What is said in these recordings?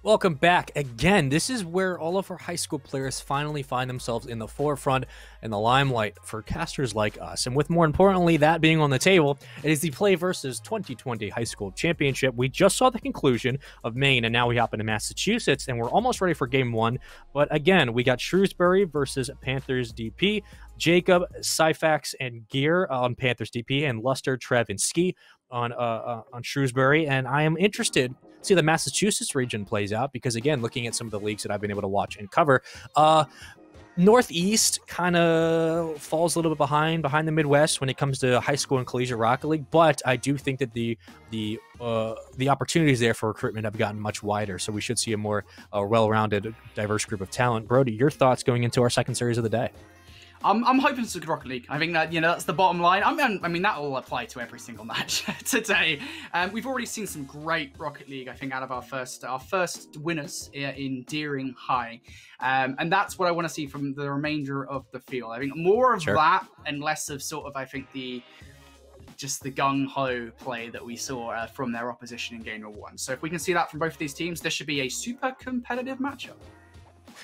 Welcome back again. This is where all of our high school players finally find themselves in the forefront and the limelight for casters like us. And with more importantly, that being on the table, it is the Play versus 2020 High School Championship. We just saw the conclusion of Maine, and now we hop into Massachusetts, and we're almost ready for game one. But again, we got Shrewsbury versus Panthers DP, Jacob, Syfax, and Gear on Panthers DP, and Luster, Trev, and Ski on Shrewsbury. And I am interested to see the Massachusetts region plays out because, again, looking at some of the leagues that I've been able to watch and cover, Northeast kind of falls a little bit behind the Midwest when it comes to high school and collegiate rocket league, but I do think that the opportunities there for recruitment have gotten much wider, so we should see a more well-rounded, diverse group of talent. Brody, your thoughts going into our second series of the day? I'm hoping it's a good Rocket League. I think that, that's the bottom line. I mean, that will apply to every single match today. We've already seen some great Rocket League, I think, out of our first winners in Deering High. And that's what I want to see from the remainder of the field. I think more of that and less of sort of, I think, just the gung-ho play that we saw from their opposition in game number one. So if we can see that from both of these teams, this should be a super competitive matchup.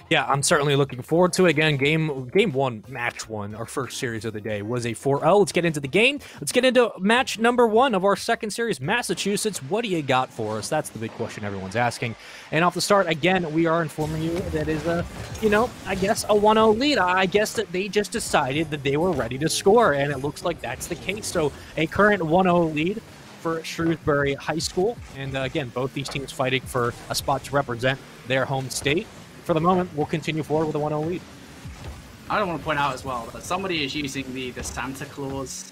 Yeah, I'm certainly looking forward to it. Again, game one, match one, our first series of the day was a 4-0. Let's get into the game. Let's get into match number one of our second series, Massachusetts. What do you got for us? That's the big question everyone's asking. And off the start, again, we are informing you that is I guess a 1-0 lead. I guess that they just decided that they were ready to score, and it looks like that's the case. So a current 1-0 lead for Shrewsbury High School. And again, both these teams fighting for a spot to represent their home state. For the moment, we'll continue forward with a 1-0 lead. I don't want to point out as well that somebody is using the Santa Claus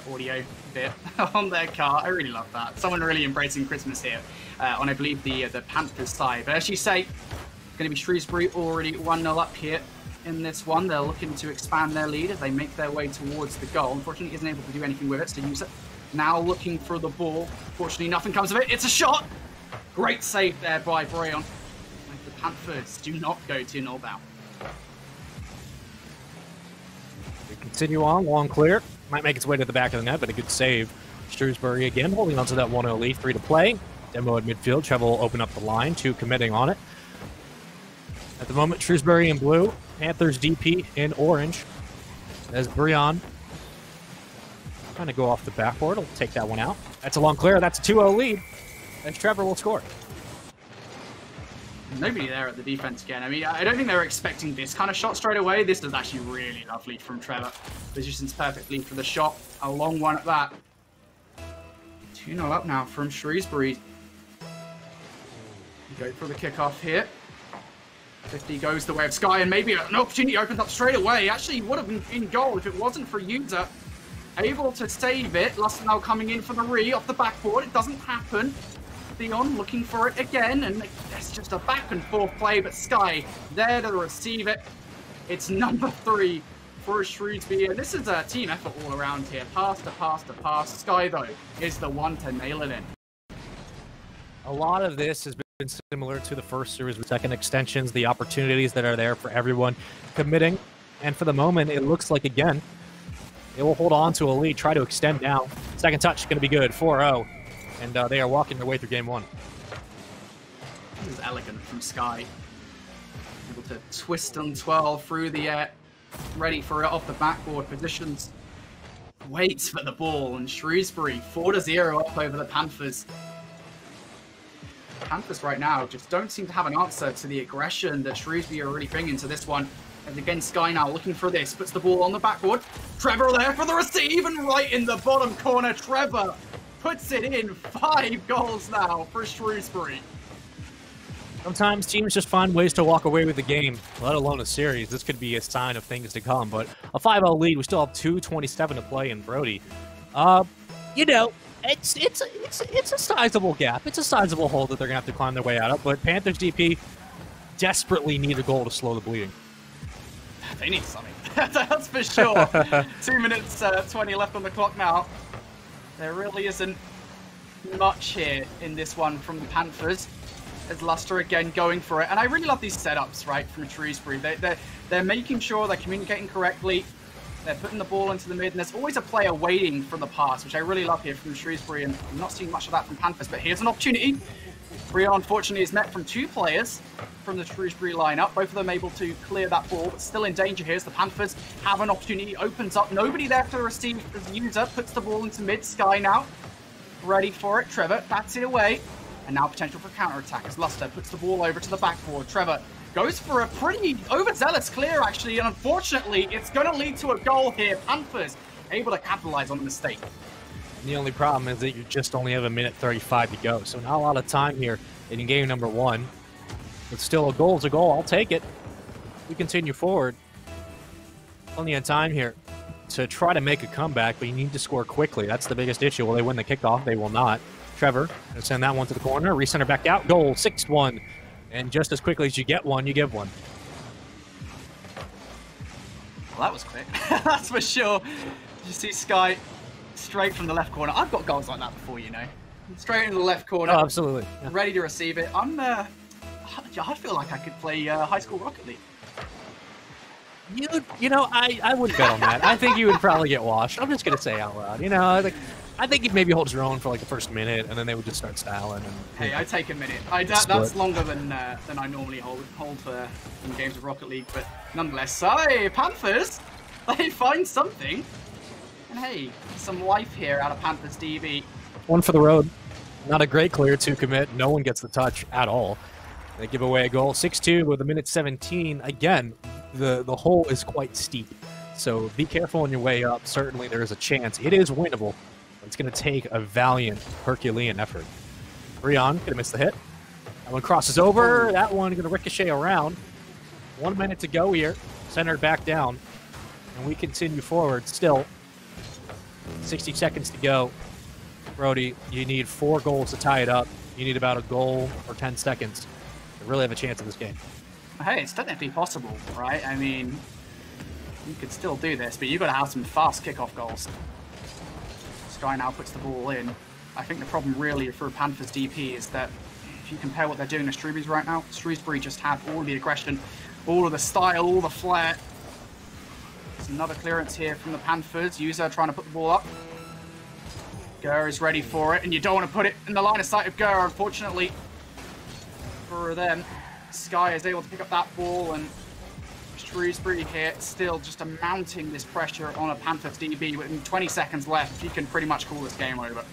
audio bit on their car. I really love that. Someone really embracing Christmas here on, I believe, the Panthers side. But as you say, going to be Shrewsbury already 1-0 up here in this one. They're looking to expand their lead as they make their way towards the goal. Unfortunately, isn't able to do anything with it, so use it. Now looking for the ball. Fortunately, nothing comes of it. It's a shot! Great save there by Brian. Panthers do not go to Norbound. We continue on, long clear. Might make its way to the back of the net, but a good save. Shrewsbury again holding on to that 1-0 lead, 3 to play. Demo at midfield. Trevor will open up the line, 2 committing on it. At the moment, Shrewsbury in blue, Panthers DP in orange. As Brian trying to go off the backboard, will take that one out. That's a long clear. That's a 2-0 lead, and Trevor will score. Nobody there at the defense again. I mean, I don't think they were expecting this kind of shot straight away. This is actually really lovely from Trevor. Positions perfectly for the shot. A long one at that. 2-0 up now from Shrewsbury. Go for the kickoff here. 50 goes the way of Sky, and maybe an opportunity opens up straight away. Actually, would have been in goal if it wasn't for User. Able to save it. Luster now coming in for the off the backboard. It doesn't happen. Theon looking for it again, and it's just a back and forth play, but Sky there to receive it. It's number 3 for Shrewsbury, and this is a team effort all around here. Pass to pass to pass. Sky, though, is the one to nail it in. A lot of this has been similar to the first series with second extensions, the opportunities that are there for everyone committing, and for the moment, it looks like, again, they will hold on to a lead, try to extend now. Second touch going to be good, 4-0. And they are walking their way through game one. This is elegant from Sky. Able to twist on 12 through the air. Ready for it off the backboard. Positions. Waits for the ball. And Shrewsbury 4-0 up over the Panthers. Panthers right now just don't seem to have an answer to the aggression that Shrewsbury are really bringing to this one. And again, Sky now looking for this. Puts the ball on the backboard. Trevor there for the receive. And right in the bottom corner, Trevor puts it in. 5 goals now for Shrewsbury. Sometimes teams just find ways to walk away with the game, let alone a series. This could be a sign of things to come, but a 5-0 lead. We still have 2:27 to play in Brody. It's a sizable gap. It's a sizable hole that they're going to have to climb their way out of, but Panthers DP desperately need a goal to slow the bleeding. They need something. That's for sure. 2 minutes 20 left on the clock now. There really isn't much here in this one from the Panthers. As Luster again going for it. And I really love these setups, right, from Shrewsbury. They're making sure they're communicating correctly. They're putting the ball into the mid, and there's always a player waiting for the pass, which I really love here from Shrewsbury, and I'm not seeing much of that from Panthers, but here's an opportunity. Rio, unfortunately, is met from 2 players from the Shrewsbury lineup. Both of them able to clear that ball, but still in danger here as the Panthers have an opportunity. Opens up, nobody there to receive as the user. Puts the ball into mid. Sky now ready for it. Trevor bats it away. And now potential for counter-attack as Luster puts the ball over to the backboard. Trevor goes for a pretty overzealous clear, actually. And unfortunately, it's going to lead to a goal here. Panthers able to capitalize on the mistake. The only problem is that you just only have 1:35 to go. So not a lot of time here in game number 1. But still, a goal is a goal. I'll take it. We continue forward. Plenty of time here to try to make a comeback, but you need to score quickly. That's the biggest issue. Will they win the kickoff? They will not. Trevor, gonna send that one to the corner. Recenter back out. Goal, 6-1. And just as quickly as you get one, you give one. Well, that was quick. That's for sure. You see Sky straight from the left corner. I've got goals like that before, you know. Straight into the left corner. Oh, absolutely. Yeah. Ready to receive it. I feel like I could play high school Rocket League. You know, I wouldn't bet on that. I think you would probably get washed. I'm just gonna say out loud. You know, I think you'd maybe hold your own for like the first minute, and then they would just start styling. And, hey, I take a minute. That's longer than I normally hold in games of Rocket League, but nonetheless. Hey, Panthers, they find something, and hey, some life here out of Panthers DB. One for the road. Not a great clear to commit. No one gets the touch at all. They give away a goal. 6-2 with 1:17. Again, the hole is quite steep, so be careful on your way up. Certainly there is a chance. It is winnable. It's going to take a valiant Herculean effort. Rion going to miss the hit. That one crosses over. That one going to ricochet around. 1 minute to go here. Centered back down. And we continue forward still. 60 seconds to go. Prouty, you need 4 goals to tie it up. You need about a goal or 10 seconds to really have a chance in this game. Hey, it's technically possible, right? I mean, you could still do this, but you've got to have some fast kickoff goals. Sky now puts the ball in. I think the problem really for Panthers DP is that if you compare what they're doing to Shrewsbury right now, Shrewsbury just have all the aggression, all of the style, all the flair. There's another clearance here from the Panthers. User trying to put the ball up. Gurr is ready for it, and you don't want to put it in the line of sight of Gurr, unfortunately. For them, Sky is able to pick up that ball, and Shrewsbury here still just mounting this pressure on a Panthers DB. With 20 seconds left, you can pretty much call this game over.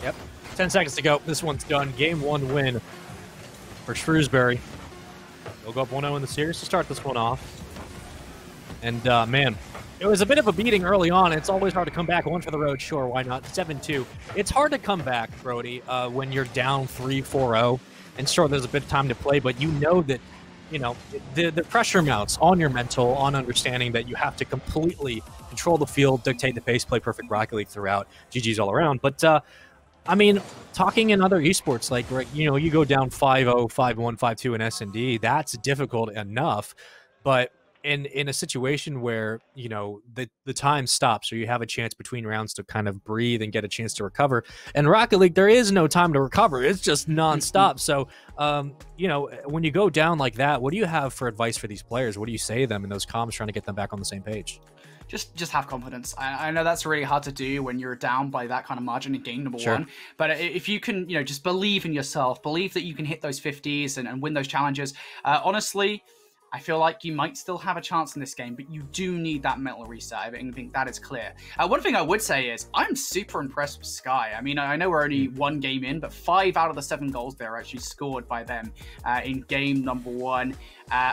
Yep, 10 seconds to go. This one's done. Game 1 win for Shrewsbury. They'll go up 1-0 in the series to start this one off. And, man, it was a bit of a beating early on. It's always hard to come back. 1 for the road, sure, why not? 7-2. It's hard to come back, Prouty, when you're down 3-4-0. And sure, there's a bit of time to play, but you know that, you know, the pressure mounts on your mental, on understanding that you have to completely control the field, dictate the pace, play perfect Rocket League throughout. GG's all around. But, I mean, talking in other esports, like, you know, you go down 5-0, 5-1, 5-2 in S&D, that's difficult enough. But in a situation where, you know, the time stops, or you have a chance between rounds to kind of breathe and get a chance to recover. And Rocket League, there is no time to recover. It's just nonstop. So, you know, when you go down like that, what do you have for advice for these players? What do you say to them in those comms trying to get them back on the same page? Just have confidence. I know that's really hard to do when you're down by that kind of margin in game number 1. But if you can, you know, just believe in yourself, believe that you can hit those 50s and win those challenges. Honestly, I feel like you might still have a chance in this game, but you do need that mental reset. I think that is clear. One thing I would say is I'm super impressed with Sky. I mean, I know we're only 1 game in, but 5 out of the 7 goals there are actually scored by them in game number 1.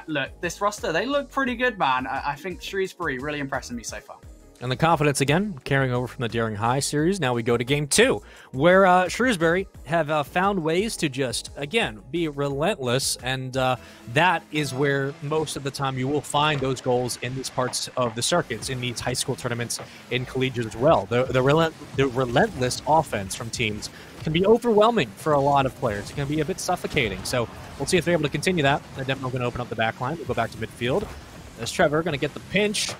Look, this roster, they look pretty good, man. I think Shrewsbury really impressing me so far. And the confidence, again, carrying over from the Daring High series. Now we go to game 2, where Shrewsbury have found ways to just, again, be relentless. And that is where most of the time you will find those goals in these parts of the circuits, in these high school tournaments, in collegiate as well. The relentless offense from teams can be overwhelming for a lot of players. It can be a bit suffocating. So we'll see if they're able to continue that. They're definitely going to open up the back line. We'll go back to midfield. There's Trevor going to get the pinch.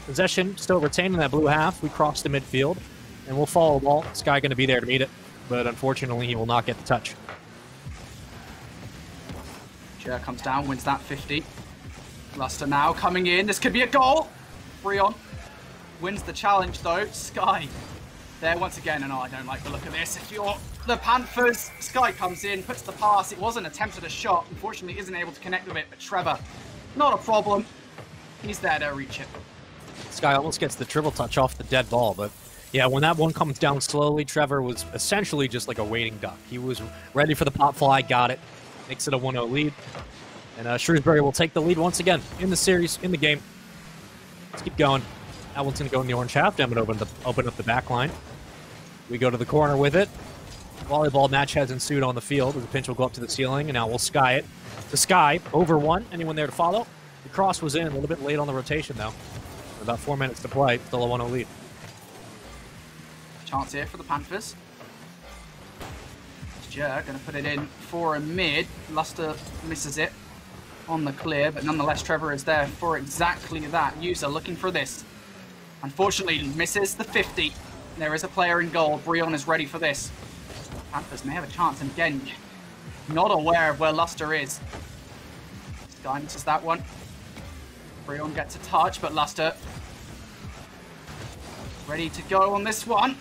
Possession still retained in that blue half. We cross the midfield, and we'll follow the ball. Sky going to be there to meet it, but unfortunately, he will not get the touch. Jer comes down, wins that 50. Luster now coming in. This could be a goal. Rion wins the challenge, though. Sky there once again, and I don't like the look of this. If you're the Panthers, Sky comes in, puts the pass. It wasn't attempted a shot. Unfortunately, isn't able to connect with it, but Trevor, not a problem. He's there to reach it. Sky almost gets the triple touch off the dead ball, but yeah, when that one comes down slowly, Trevor was essentially just like a waiting duck. He was ready for the pop fly, got it, makes it a 1-0 lead. And Shrewsbury will take the lead once again in the series, in the game. Let's keep going. That one's going to go in the orange half. I'm going to open up the back line. We go to the corner with it. Volleyball match has ensued on the field. The pinch will go up to the ceiling, and now we'll sky it. To Sky, over one. Anyone there to follow? The cross was in a little bit late on the rotation, though. About 4 minutes to play. Still a 1-0 lead. Chance here for the Panthers. Jer going to put it in for a mid. Luster misses it on the clear, but nonetheless, Trevor is there for exactly that. User looking for this. Unfortunately, misses the 50. There is a player in goal. Breon is ready for this. Panthers may have a chance, and again, not aware of where Luster is. Sky misses that one. Breon gets a touch, but Luster ready to go on this one.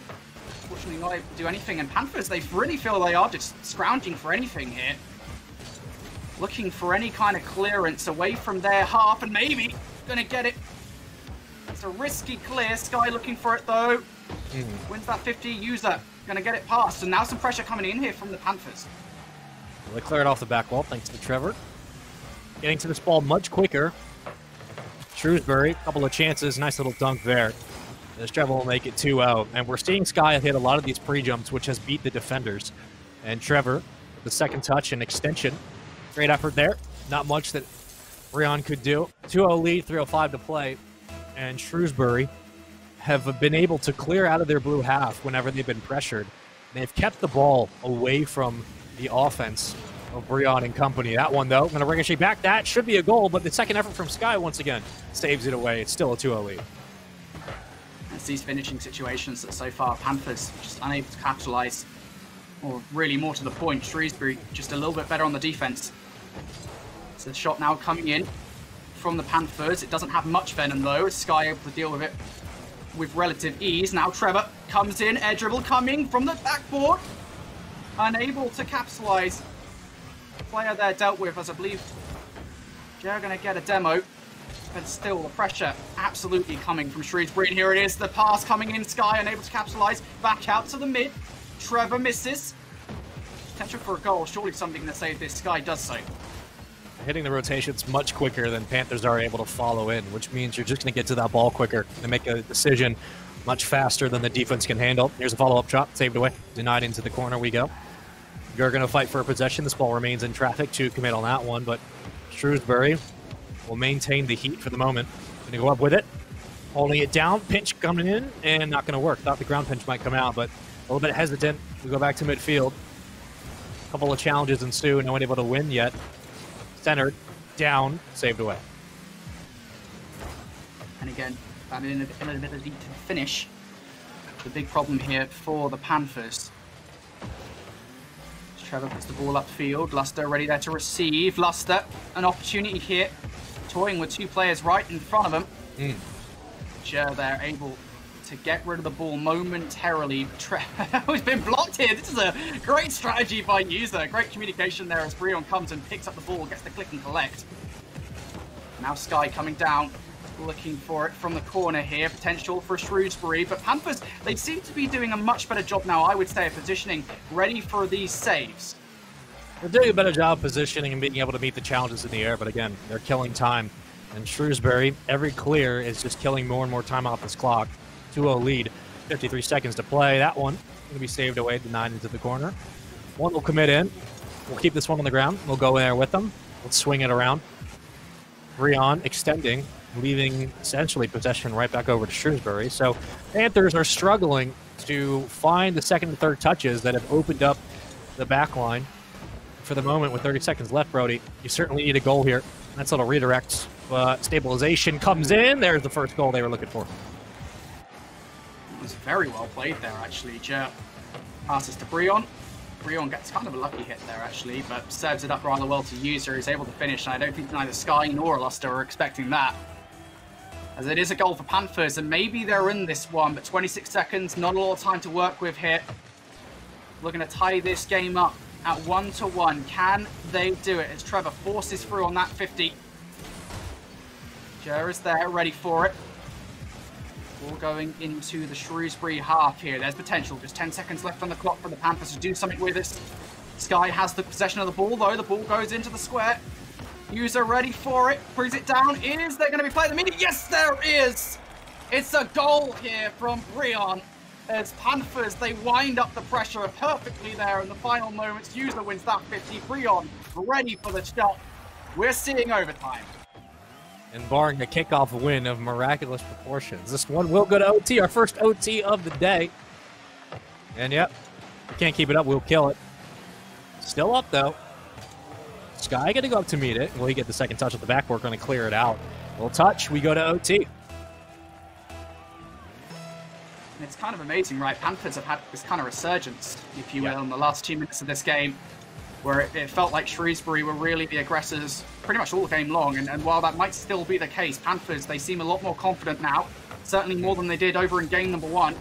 Unfortunately, not able to do anything. And Panthers, they really feel they are just scrounging for anything here. Looking for any kind of clearance away from their half, and maybe gonna get it. It's a risky clear. Sky looking for it though. Wins that 50. User gonna get it past. And now some pressure coming in here from the Panthers. Well, they clear it off the back wall thanks to Trevor. Getting to this ball much quicker. Shrewsbury, a couple of chances. Nice little dunk there. As Trevor will make it 2-0. And we're seeing Sky hit a lot of these pre-jumps, which has beat the defenders. And Trevor, the second touch and extension. Great effort there. Not much that Breon could do. 2-0 lead, 3:05 to play. And Shrewsbury have been able to clear out of their blue half whenever they've been pressured. They've kept the ball away from the offense of Breon and company. That one, though, going to ricochet back. That should be a goal, but the second effort from Sky once again saves it away. It's still a 2-0 lead. It's these finishing situations that so far Panthers just unable to capitalize. Or really more to the point, Shrewsbury just a little bit better on the defense. So the shot now coming in from the Panthers. It doesn't have much venom though. Sky able to deal with it with relative ease. Now Trevor comes in, air dribble coming from the backboard. Unable to capitalize. Player there dealt with, as I believe they're going to get a demo. But still, the pressure absolutely coming from Shrewsbury. And here it is, the pass coming in. Sky unable to capitalize. Back out to the mid. Trevor misses. Potential for a goal. Surely something to save this. Sky does so. Hitting the rotations much quicker than Panthers are able to follow in, which means you're just going to get to that ball quicker and make a decision much faster than the defense can handle. Here's a follow-up shot. Saved away. Denied into the corner we go. You're going to fight for a possession. This ball remains in traffic to commit on that one, but Shrewsbury will maintain the heat for the moment. Going to go up with it. Holding it down. Pinch coming in and not going to work. Thought the ground pinch might come out, but a little bit hesitant. We go back to midfield. A couple of challenges ensue. No one able to win yet. Centered. Down. Saved away. And again, that inability to finish. The big problem here for the Panthers. Trevor puts the ball upfield. Luster ready there to receive. Luster, an opportunity here. Toying with two players right in front of him. Jer there able to get rid of the ball momentarily. He's been blocked here. This is a great strategy by User. Great communication there as Breon comes and picks up the ball, gets the click and collect. Now Sky coming down, looking for it from the corner here. Potential for Shrewsbury, but Panthers, they seem to be doing a much better job now, I would say, of positioning, ready for these saves. They're doing a better job positioning and being able to meet the challenges in the air, but again, they're killing time. And Shrewsbury, every clear is just killing more and more time off this clock. 2-0 lead, 53 seconds to play. That one going to be saved away, denied into the corner. One will commit in. We'll keep this one on the ground. We'll go in there with them. Let's swing it around. Breon extending, leaving essentially possession right back over to Shrewsbury. So Panthers are struggling to find the second and third touches that have opened up the back line. For the moment, with 30 seconds left, Prouty, you certainly need a goal here. That's a little redirect, but stabilization comes in. There's the first goal they were looking for. It was very well played there, actually. Jer passes to Breon. Breon gets kind of a lucky hit there, actually, but serves it up rather well to User. He's able to finish, and I don't think neither Sky nor Luster are expecting that. as it is a goal for Panthers, and maybe they're in this one, but 26 seconds, not a lot of time to work with here. We're going to tie this game up at 1-1. Can they do it as Trevor forces through on that 50? Jer is there, ready for it. Ball going into the Shrewsbury half here. There's potential. Just 10 seconds left on the clock for the Panthers to do something with this. Sky has the possession of the ball, though. The ball goes into the square. User ready for it. Brings it down. Is there going to be play at the media? Yes, there is! It's a goal here from Breon. As Panthers, they wind up the pressure perfectly there in the final moments. User wins that 50. Breon ready for the shot. We're seeing overtime. And barring a kickoff win of miraculous proportions, this one will go to OT, our first OT of the day. And yep, if we can't keep it up, we'll kill it. Still up, though. Sky going to go up to meet it. Will he get the second touch at the backboard? Going to clear it out. Little touch, we go to OT. It's kind of amazing, right? Panthers have had this kind of resurgence, if you will, in the last 2 minutes of this game, where it felt like Shrewsbury were really the aggressors pretty much all game long. And while that might still be the case, Panthers, they seem a lot more confident now, certainly more than they did over in game number 1.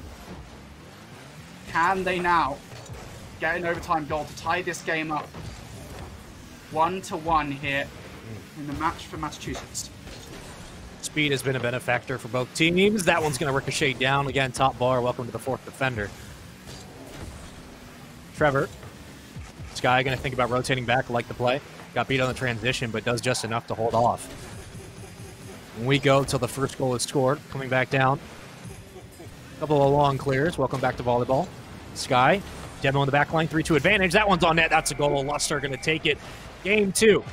Can they now get an overtime goal to tie this game up? 1-1 here in the match for Massachusetts. Speed has been a benefactor for both teams. That one's going to ricochet down. Again, top bar. Welcome to the fourth defender. Trevor. Sky going to think about rotating back, like the play. Got beat on the transition, but does just enough to hold off. And we go till the first goal is scored. Coming back down. A couple of long clears. Welcome back to volleyball. Sky. Demo in the back line. 3-2 advantage. That one's on net. That's a goal. Luster going to take it. Game 2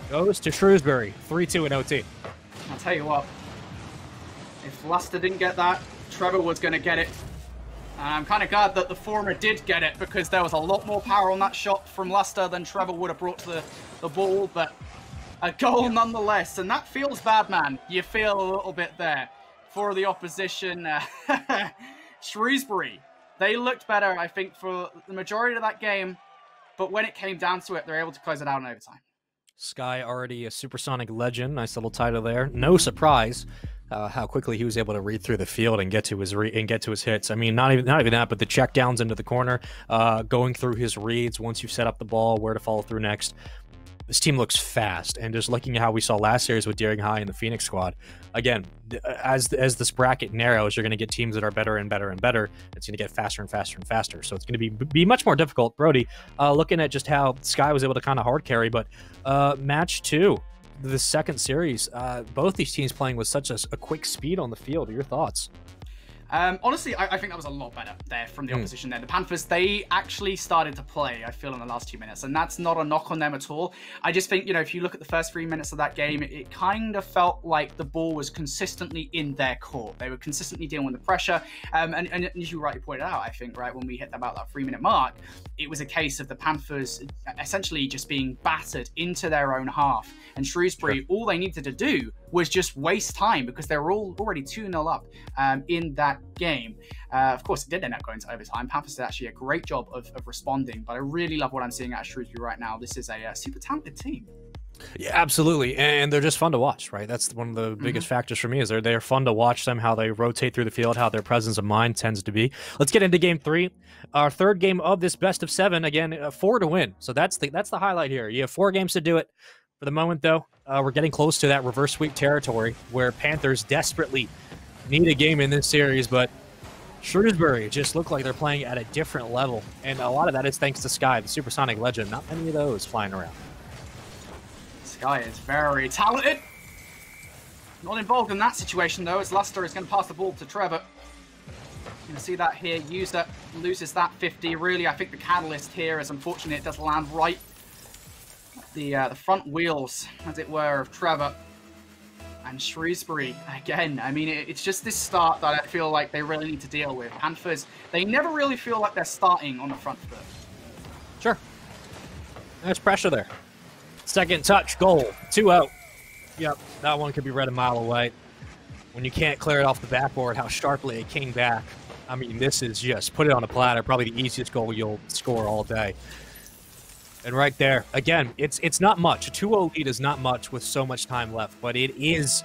goes to Shrewsbury. 3-2 in OT. I'll tell you what. If Luster didn't get that, Trevor was going to get it. And I'm kind of glad that the former did get it, because there was a lot more power on that shot from Luster than Trevor would have brought to the ball. But a goal nonetheless. And that feels bad, man. You feel a little bit there for the opposition. Shrewsbury, they looked better, I think, for the majority of that game. But when it came down to it, they're able to close it out in overtime. Sky already a supersonic legend. Nice little title there. No surprise how quickly he was able to read through the field and get to his hits. I mean, not even that, but the check downs into the corner, going through his reads once you've set up the ball, where to follow through next. This team looks fast, and just looking at how we saw last series with Daring High and the Phoenix squad, again, as this bracket narrows, you're going to get teams that are better and better and better. It's going to get faster and faster and faster, so it's going to be much more difficult. Prouty, looking at just how Sky was able to kind of hard carry, but match 2, the second series, both these teams playing with such a quick speed on the field. Your thoughts? Honestly, I think that was a lot better there from the opposition there. The Panthers, they actually started to play, I feel, in the last 2 minutes, and that's not a knock on them at all. I just think, you know, if you look at the first 3 minutes of that game, it kind of felt like the ball was consistently in their court. They were consistently dealing with the pressure, and as you rightly pointed out, I think, right, when we hit about that 3-minute mark, it was a case of the Panthers essentially just being battered into their own half, and Shrewsbury, all they needed to do was just waste time, because they were already 2-0 up in that game. Of course, it did end up going to overtime. Panthers did actually a great job of responding, but I really love what I'm seeing out of Shrewsbury right now. This is a super talented team. Yeah, absolutely, and they're just fun to watch, right? That's one of the biggest factors for me, is they're fun to watch them, how they rotate through the field, how their presence of mind tends to be. Let's get into game 3, our third game of this best of 7. Again, 4 to win, so that's the highlight here. You have 4 games to do it. For the moment, though, we're getting close to that reverse sweep territory where Panthers desperately need a game in this series, but Shrewsbury just look like they're playing at a different level, and a lot of that is thanks to Sky, the supersonic legend. Not many of those flying around. Sky is very talented. Not involved in that situation, though, as Luster is going to pass the ball to Trevor. You can see that here. User loses that 50. Really, I think the catalyst here is, unfortunately, it does land right the front wheels, as it were, of Trevor. And Shrewsbury, again, I mean, it's just this start that I feel like they really need to deal with. Panthers, they never really feel like they're starting on the front foot. Sure. There's pressure there. Second touch, goal, 2 out. Yep, that one could be read a mile away. When you can't clear it off the backboard, how sharply it came back. I mean, this is just, put it on a platter, probably the easiest goal you'll score all day. And right there, again, it's not much. A 2-0 lead is not much with so much time left, but it is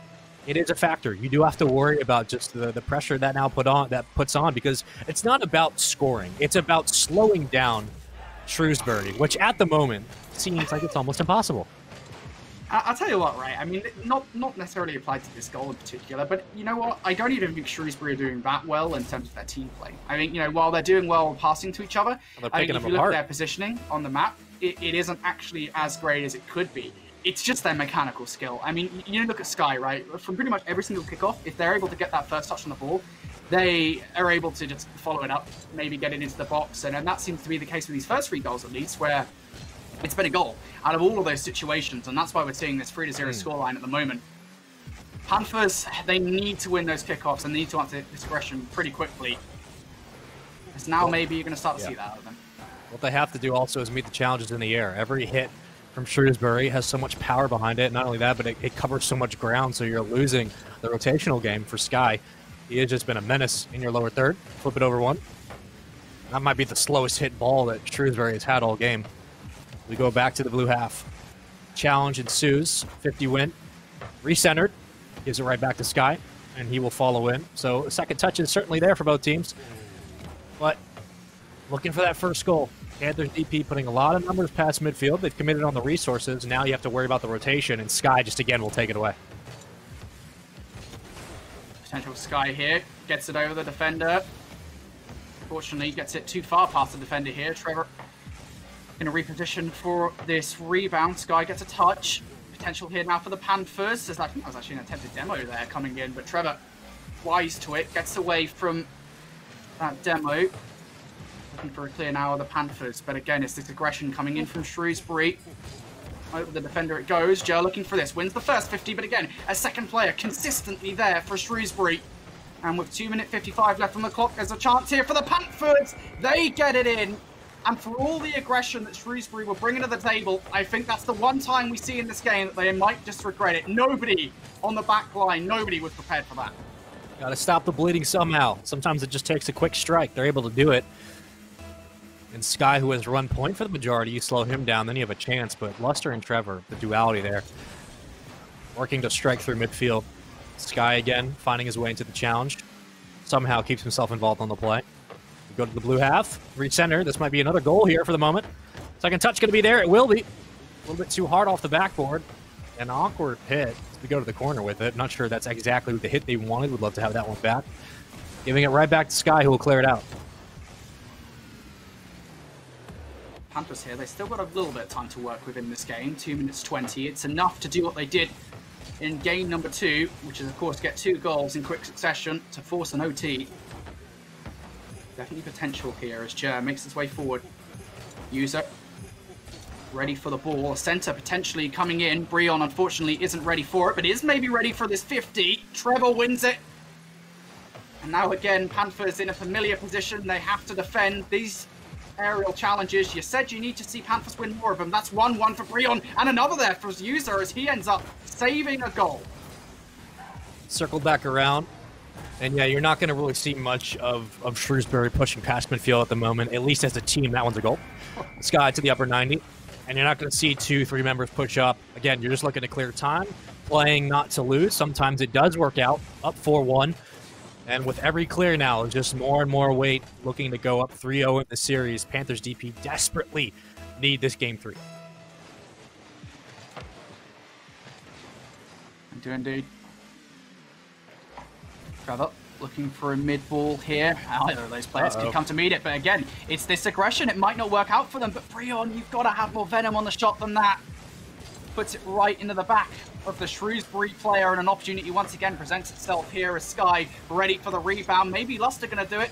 it is a factor. You do have to worry about just the pressure that now puts on, because it's not about scoring. It's about slowing down Shrewsbury, which at the moment seems like it's almost impossible. I'll tell you what, right? I mean, not necessarily applied to this goal in particular, but you know what? I don't even think Shrewsbury are doing that well in terms of their team play. I think, you know, while they're doing well passing to each other, I think if you look at their positioning on the map, it isn't actually as great as it could be. It's just their mechanical skill. I mean, you look at Sky, right? From pretty much every single kickoff, if they're able to get that first touch on the ball, they are able to just follow it up, maybe get it into the box, and that seems to be the case with these first 3 goals at least, where it's been a goal out of all of those situations, and that's why we're seeing this 3-0 scoreline at the moment. Panthers, they need to win those kickoffs and need to answer this aggression pretty quickly. Because now maybe you're going to start to see that out of them. What they have to do also is meet the challenges in the air. Every hit from Shrewsbury has so much power behind it. Not only that, but it covers so much ground, so you're losing the rotational game for Sky. He has just been a menace in your lower third. Flip it over 1. That might be the slowest hit ball that Shrewsbury has had all game. We go back to the blue half. Challenge ensues. 50 win. Recentered. Gives it right back to Sky, and he will follow in. So a second touch is certainly there for both teams. But looking for that first goal. Panthers DP putting a lot of numbers past midfield. They've committed on the resources. Now you have to worry about the rotation, and Sky just again will take it away. Potential Sky here. Gets it over the defender. Fortunately, gets it too far past the defender here. Trevor in a reposition for this rebound. Sky gets a touch. Potential here now for the Panthers. I think that was actually an attempted demo there coming in, but Trevor, wise to it, gets away from that demo. Looking for a clear now of the Panthers, but again, it's this aggression coming in from Shrewsbury. Over the defender it goes. Joe looking for this. Wins the first 50, but again, a second player consistently there for Shrewsbury. And with 2 minutes 55 left on the clock, there's a chance here for the Panthers. They get it in. And for all the aggression that Shrewsbury were bringing to the table, I think that's the one time we see in this game that they might just regret it. Nobody on the back line, nobody was prepared for that. Got to stop the bleeding somehow. Sometimes it just takes a quick strike. They're able to do it. And Sky, who has run point for the majority, you slow him down, then you have a chance. But Luster and Trevor, the duality there, working to strike through midfield. Sky again, finding his way into the challenge. Somehow keeps himself involved on the play. We go to the blue half, reach center. This might be another goal here for the moment. Second touch going to be there. It will be. A little bit too hard off the backboard. An awkward hit to go to the corner with it. Not sure that's exactly the hit they wanted. Would love to have that one back. Giving it right back to Sky, who will clear it out. Panthers here, they still got a little bit of time to work with in this game. 2 minutes 20. It's enough to do what they did in game number 2, which is, of course, get 2 goals in quick succession to force an OT. Definitely potential here as Jer makes his way forward. User ready for the ball. Centre potentially coming in. Breon, unfortunately, isn't ready for it, but is maybe ready for this 50. Trevor wins it. And now, again, Panthers in a familiar position. They have to defend these aerial challenges. You said you need to see Panthers win more of them. That's 1-1 for Breon, and another there for his User as he ends up saving a goal. Circled back around. And yeah, you're not going to really see much of Shrewsbury pushing past midfield at the moment, at least as a team. That one's a goal. Sky to the upper 90. And you're not going to see 2-3 members push up. Again, you're just looking to clear time, playing not to lose. Sometimes it does work out, up 4-1. And with every clear now, just more and more weight, looking to go up 3-0 in the series. Panthers DP desperately need this game 3. I do indeed. Trevor looking for a mid ball here. Either of those players could come to meet it, but again, it's this aggression. It might not work out for them, but Breon, you've got to have more venom on the shot than that. Puts it right into the back of the Shrewsbury player, and an opportunity once again presents itself here as Sky ready for the rebound. Maybe Luster going to do it.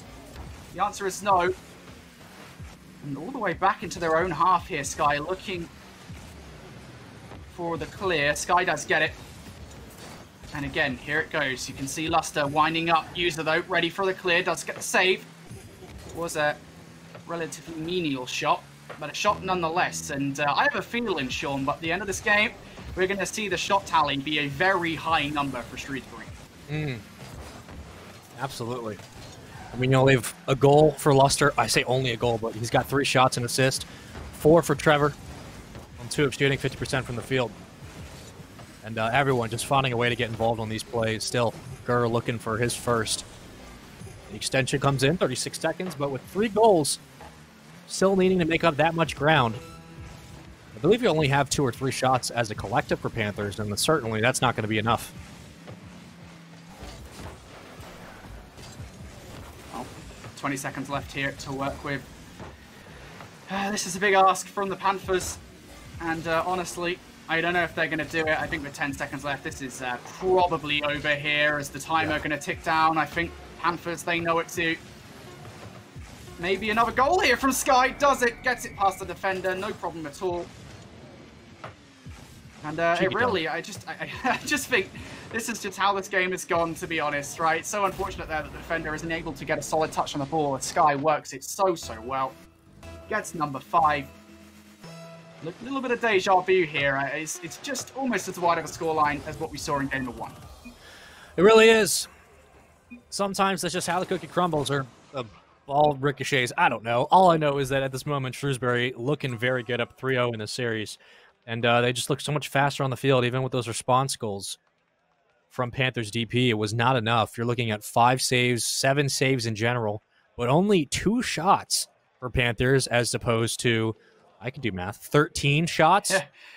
The answer is no. And all the way back into their own half here, Sky looking for the clear. Sky does get it. And again, here it goes. You can see Luster winding up. User, though, ready for the clear. Does get the save. Was a relatively menial shot, but a shot nonetheless. And I have a feeling, Sean, but at the end of this game, we're going to see the shot tally be a very high number for Shrewsbury. Absolutely. I mean, you only have a goal for Luster. I say only a goal, but he's got 3 shots and assist. 4 for Trevor. On 2 of shooting, 50% from the field. And everyone just finding a way to get involved on these plays. Still, Gurr looking for his first. The extension comes in, 36 seconds, but with 3 goals, still needing to make up that much ground. I believe you only have 2 or 3 shots as a collective for Panthers, and certainly that's not going to be enough. Well, 20 seconds left here to work with. This is a big ask from the Panthers, and honestly, I don't know if they're going to do it. I think with 10 seconds left, this is probably over here as the timer going to tick down. I think Panthers, they know it too. Maybe another goal here from Sky. Does it. Gets it past the defender. No problem at all. And it really, I just think this is just how this game has gone, to be honest, right? So unfortunate there that the defender isn't able to get a solid touch on the ball. Sky works it so well. Gets number 5. A little bit of deja vu here. It's just almost as wide of a scoreline as what we saw in game 1. It really is. Sometimes that's just how the cookie crumbles, or all ricochets. I don't know. All I know is that at this moment, Shrewsbury looking very good, up 3-0 in the series. And they just look so much faster on the field, even with those response goals from Panthers DP. It was not enough. You're looking at 5 saves, 7 saves in general, but only 2 shots for Panthers as opposed to, I can do math, 13 shots,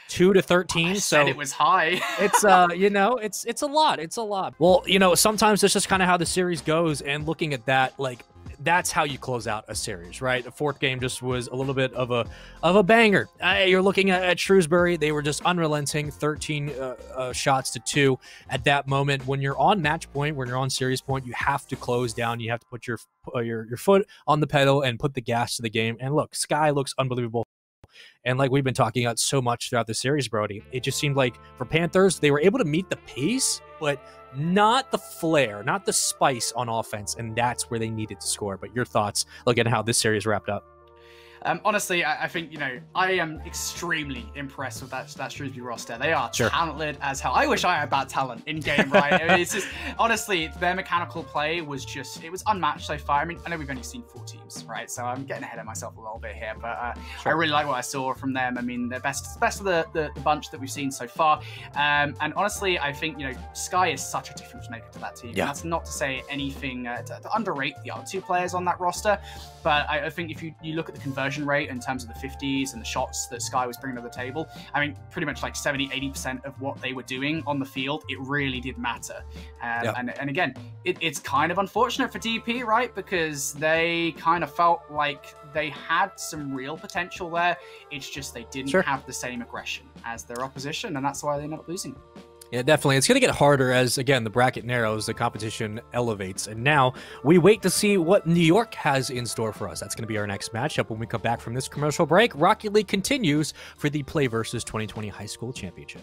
2 to 13. So it was high. It's you know, it's a lot. It's a lot. Well, you know, sometimes it's just kind of how the series goes, and looking at that, like, that's how you close out a series, right? The 4th game just was a little bit of a banger. You're looking at Shrewsbury; they were just unrelenting, 13 shots to 2 at that moment. When you're on match point, when you're on series point, you have to close down. You have to put your foot on the pedal and put the gas to the game. And look, Sky looks unbelievable. And like we've been talking about so much throughout the series, Brody, it just seemed like for Panthers, they were able to meet the pace, but not the flair, not the spice on offense, and that's where they needed to score. But your thoughts, looking at how this series wrapped up? Honestly, I think, you know, I am extremely impressed with that Shrewsbury roster. They are talented as hell. I wish I had that talent in game, right? I mean, it's just, honestly, their mechanical play was just, it was unmatched so far. I mean, I know we've only seen 4 teams, right? So I'm getting ahead of myself a little bit here, but I really like what I saw from them. I mean, they're best of the bunch that we've seen so far. And honestly, I think, you know, Sky is such a difference maker to that team. Yeah. And that's not to say anything, to underrate the other 2 players on that roster, but I think if you look at the conversion rate in terms of the 50s and the shots that Sky was bringing to the table, I mean, pretty much like 70-80% of what they were doing on the field, it really did matter. And again, it's kind of unfortunate for DP, right? Because they kind of felt like they had some real potential there. It's just they didn't have the same aggression as their opposition, and that's why they ended up losing. Yeah, definitely. It's going to get harder as, again, the bracket narrows, the competition elevates. And now we wait to see what New York has in store for us. That's going to be our next matchup when we come back from this commercial break. Rocket League continues for the Play vs. 2020 High School Championship.